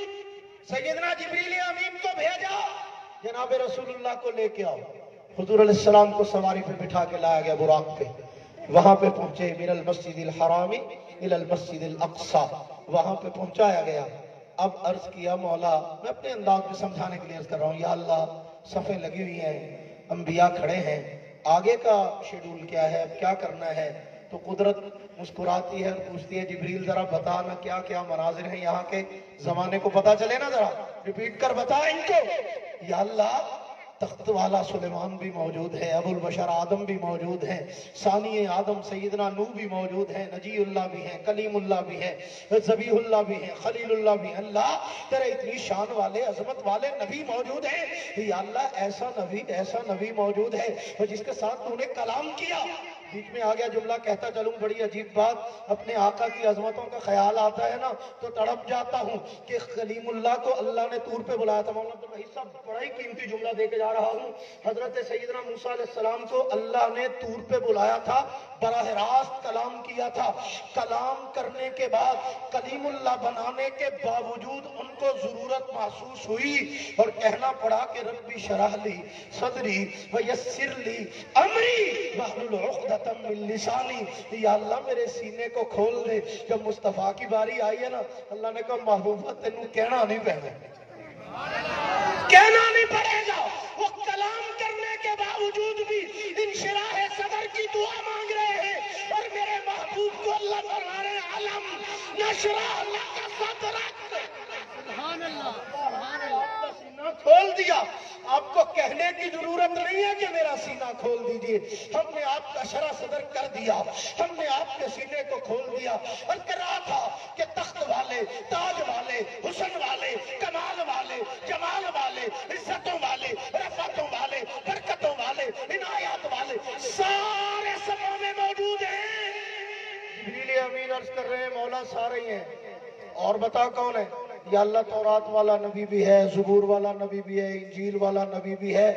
سیدنا جبریل امین کو بھیجا، جناب رسول اللہ کو لے کے آؤ۔ حضور علیہ السلام کو سواری پہ بٹھا کے لایا گیا براق پہ، وہاں پہ پہنچے، من المسجد الحرام الى المسجد الاقصی، وہاں پہ پہنچایا گیا۔ اب عرض کیا مولا، میں اپنے انداز میں سمجھانے کے لیے عرض کر رہا ہوں، یا اللہ صفیں لگی ہوئی ہیں، انبیاء کھڑے ہیں، آگے کا شیڈول کیا ہے، کیا کرنا ہے؟ تو قدرت مسکراتی ہے اور پوچھتی ہے جبریل ذرا بتا نا کیا کیا مناظر ہیں یہاں کے، زمانے کو پتا چلے نا، ذرا ریپیٹ کر بتا ان کو۔ یا اللہ تخت والا سلیمان بھی موجود ہے، ابو البشر آدم بھی موجود ہیں، ثانی آدم سیدنا نوح بھی موجود ہیں، نجی اللہ بھی ہیں، کلیم اللہ بھی ہیں، ذبیح اللہ بھی ہیں، خلیل اللہ بھی ہیں۔ اللہ تیرے اتنی شان والے عظمت والے نبی موجود ہیں، یا اللہ ایسا نبی موجود ہے جس کے ساتھ تو نے کلام کیا، بیچ میں آ گیا جملہ کہتا چلوں بڑی عجیب بات، اپنے آقا کی عظمتوں کا خیال آتا ہے نا تو تڑپ جاتا ہوں کہ کلیم اللہ کو اللہ نے طور پہ بلایا تھا۔ مولانا عبدالوہید صاحب بڑا ہی قیمتی جملہ دے کے جا رہا ہوں، حضرت سیدنا موسیٰ علیہ السلام کو اللہ نے طور پہ بلایا تھا، براہ راست کلام کیا تھا، کلام کرنے کے بعد کلیم اللہ بنانے کے باوجود ان کو ضرورت محسوس ہوئی اور کہنا پڑا کہ ربی شرح لی صدری ویسر لی امری واحلل عقدۃ من لسانی، یا اللہ میرے سینے کو کھول دے۔ جب مصطفیٰ کی باری آئی ہے نا، اللہ نے کہا محبوبہ تینوں کہنا نہیں پڑے کہنا نہیں پڑے گا۔ وہ کلام کرنے کے باوجود بھی انشراح صدر کی دعا مانگ رہے ہیں، اور میرے محبوب کو اللہ فرما رہے ہیں علم نشرح لک صدرک، سبحان اللہ سبحان اللہ، سینہ کھول دیا۔ آپ کو کہنے کی ضرورت نہیں ہے کہ میرا سینہ کھول دیجئے، ہم نے آپ کا شرح صدر کر دیا، ہم نے آپ کے سینے کو کھول دیا۔ اور کہہ رہا تھا کہ تخت والے، تاج والے، حسن والے، کمال والے، جمال والے، عزتوں والے، رفعتوں والے، برکتوں والے، عنایات والے سارے سبوں میں موجود ہیں۔ جبریل امین عرض کر رہے ہیں مولا سارے ہی ہیں، اور بتا کون ہے؟ یا اللہ تورات والا نبی بھی ہے، زبور والا نبی بھی ہے، انجیل والا نبی بھی ہے،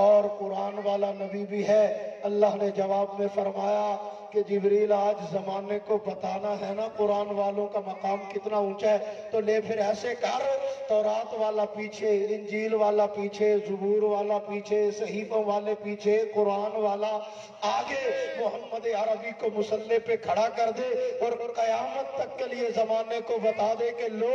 اور قرآن والا نبی بھی ہے۔ اللہ نے جواب میں فرمایا کہ جبریل آج زمانے کو بتانا ہے نا قرآن والوں کا مقام کتنا اونچا ہے، تو لے پھر ایسے کر، تورات والا پیچھے، انجیل والا پیچھے، زبور والا پیچھے، صحیفوں والے پیچھے، قرآن والا آگے، محمد عربی کو مصلی پہ کھڑا کر دے اور قیامت تک کے لیے زمانے کو بتا دے کہ لو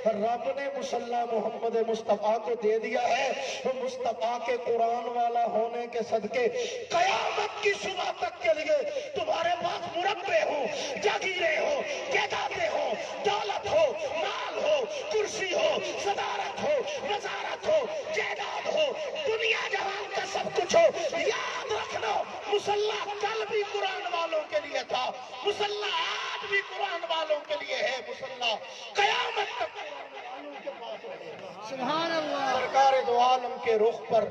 رب نے مصلی محمد مصطفیٰ کو دے دیا ہے۔ وہ مصطفیٰ کے قرآن والا ہونے کے صدقے قیامت کی صبح تک کے لیے تمہارے پاس مربع ہو، جاگیریں ہو، جائیدادیں ہو، دولت ہو، مال ہو، کرسی ہو، صدارت ہو، وزارت ہو، جائیداد ہو، دنیا جہان کا سب کچھ ہو، یاد رکھنا مصلی کل بھی قرآن والوں کے لیے تھا، مصلی آج بھی قرآن والوں کے لیے ہے، مصلی قیامت تک قرآن والوں کے پاس رہے گا۔ سبحان اللہ۔ سرکار دو عالم کے رخ پر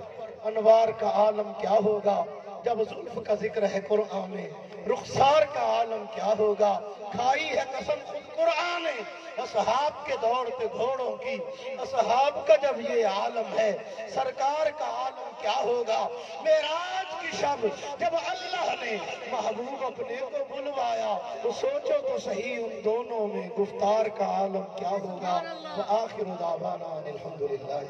انوار کا عالم کیا ہوگا جب زلف کا ذکر ہے قرآن میں، رخسار کا عالم کیا ہوگا، کھائی ہے قسم خود قرآن نے اصحاب کے دور پہ گھوڑوں کی، اصحاب کا جب یہ عالم ہے سرکار کا عالم کیا ہوگا۔ معراج کی شب جب اللہ نے محبوب اپنے کو بلوایا تو سوچو تو صحیح ان دونوں میں گفتار کا عالم کیا ہوگا۔ وآخر دعوانا الحمدللہ۔